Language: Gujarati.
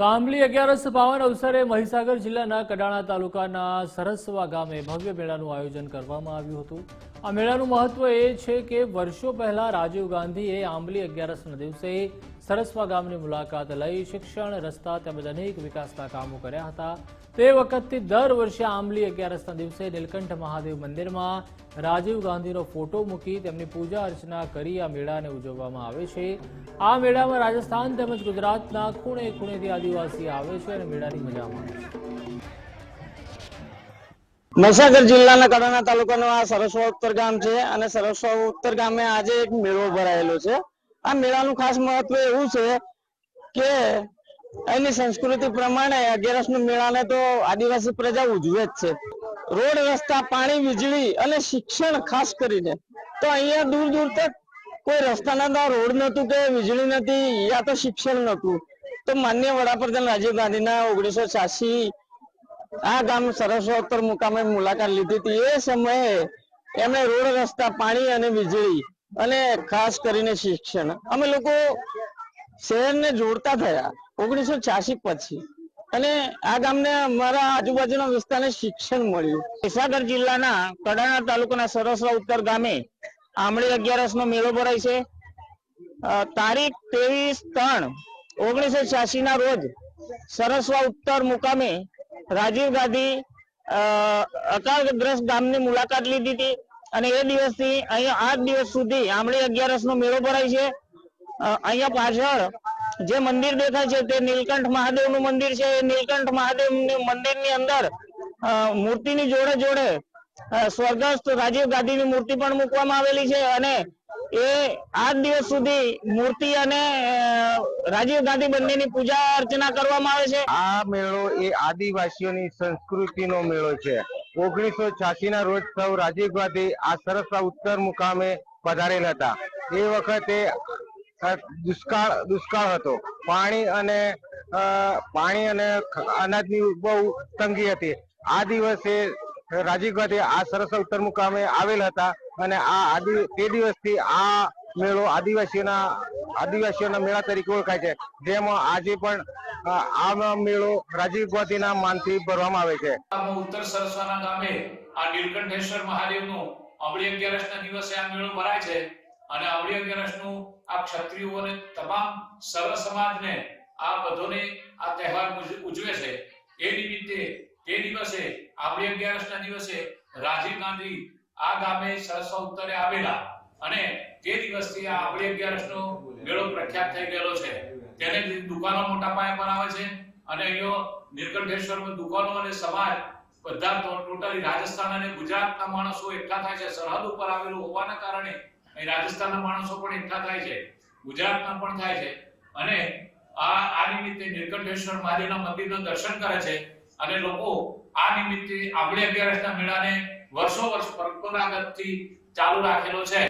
તો આંબલી 11 પાવન અવસરે મહીસાગર જિલ્લાના કડાણા તાલુકાના સરસવા ગામે ભવ્ય મેળાનું આયોજન કરવામાં આવ્યું હતું। આ મેળાનું મહત્વ એ છે કે વર્ષો પહેલા રાજીવ ગાંધીએ આંબલી 11ના દિવસે સરસવા ગામની મુલાકાત લઈ શિક્ષણ, રસ્તા તેમજ અનેક વિકાસના કામો કર્યા હતા। તે વખતથી દર વર્ષે આંબલી 11ના દિવસે નીલકંઠ મહાદેવ મંદિરમાં રાજીવ ગાંધીનો ફોટો મૂકી તેમની પૂજા અર્ચના કરી આ મેળાને ઉજવવામાં આવે છે। આ મેળામાં રાજસ્થાન તેમજ ગુજરાતના ખૂણે ખૂણેથી આદિવાસી આવે છે અને મેળાની મજા માણે છે। મહીસાગર જિલ્લાના કડાણા તાલુકાનું આ સરસવા ઉત્તર ગામ છે અને સરસવા ઉત્તર ગામે આજે એક મેળો ભરાયેલો છે। આ મેળાનું ખાસ મહત્વ એવું છે કે અહીંની સંસ્કૃતિ પ્રમાણે 11ના મેળાને તો આદિવાસી પ્રજા ઉજવે જ છે। રોડ, રસ્તા, પાણી, વીજળી અને શિક્ષણ ખાસ કરીને તો અહીંયા દૂર દૂર તક કોઈ રસ્તાના રોડ નહોતું કે વીજળી નથી યા તો શિક્ષણ નહોતું। તો માનનીય વડાપ્રધાન રાજીવ ગાંધીના 1986 આ ગામ સરસવા ઉત્તર મુકામે મુલાકાત લીધી હતી। એ સમયે એમણે રોડ, રસ્તા, પાણી અને વીજળી અને ખાસ કરીને શિક્ષણ અમે લોકો શહેરને જોડતા થયા 1986 પછી અને આ ગામને અમારા આજુબાજુના વિસ્તારને શિક્ષણ મળ્યું। મહીસાગર જિલ્લાના કડાણા તાલુકાના સરસવા ઉત્તર ગામે આંબલી 11નો મેળો ભરાય છે। તારીખ 23/3/1986 ના રોજ સરસવા ઉત્તર મુકામે રાજીવ ગાંધી અકાળગ્રસ્ત ગામની મુલાકાત લીધી હતી અને એ દિવસથી અહીંયા 8 દિવસ સુધી આંબલી 11નો મેળો ભરાય છે। અહીંયા પાછળ જે મંદિર દેખાય છે તે નીલકંઠ મહાદેવનું મંદિર છે। એ નીલકંઠ મહાદેવની મંદિરની અંદર મૂર્તિની જોડે જોડે સ્વર્ગસ્થ રાજીવ ગાંધીની મૂર્તિ પણ મૂકવામાં આવેલી છે અને એ 8 દિવસ સુધી મૂર્તિ અને રાજીવ ગાંધી બંનેની પૂજા અર્ચના કરવામાં આવે છે। આ મેળો એ આદિવાસીઓની સંસ્કૃતિનો મેળો છે। 1986 ના રોજ સૌ રાજીવ ગાંધી આ સરસવા ઉત્તર મુકામે પધારેલ હતા। એ વખતે દુષ્કાળ હતો। પાણી અને અનાજની બહુ તંગી હતી। આ દિવસે રાજીવ ગાંધી આ સરસવા ઉત્તર મુકામે આવેલ હતા અને તે દિવસથી આ મેળો આદિવાસીઓના મેળા તરીકે ઓળખાય છે। જેમાં આજે પણ આ મેળો રાજીવ ગાંધીના માનથી ભરવામાં આવે છે। ઉત્તર સરસવાના ગામે આ નીલકંઠેશ્વર મહાદેવનો આંબલી 11ના દિવસે આ મેળો ભરાય છે અને આંબલી 11નું આ ક્ષત્રિયો અને તમામ સર્વ સમાજને આ બધોને આ તહેવાર ઉજવે છે। એ નિમિત્તે તે દિવસે આંબલી 11ના દિવસે રાજીવ ગાંધી આ ગામે સરસવા ઉત્તરે આવેલા અને તે દિવસથી આ આંબલી 11નો મેળો પ્રખ્યાત થઈ ગયેલો છે। તેને દુકાનો મોટા પાયે બનાવે છે અને અહીંયા નીલકંઠેશ્વરમાં દુકાનો અને સમાજ બધા ટોટલી રાજસ્થાન અને ગુજરાતના માણસો એકઠા થાય છે। સરહદ ઉપર આવેલું હોવાના કારણે અહીં રાજસ્થાનના માણસો પણ એકઠા થાય છે, ગુજરાતના પણ થાય છે અને આ નિમિત્તે નીલકંઠેશ્વર મહાદેવના મંદિરના દર્શન કરે છે અને લોકો આ નિમિત્તે આંબલી 11ના મેળાને વર્ષો વર્ષ પરંપરાગતથી ચાલુ રાખેલો છે।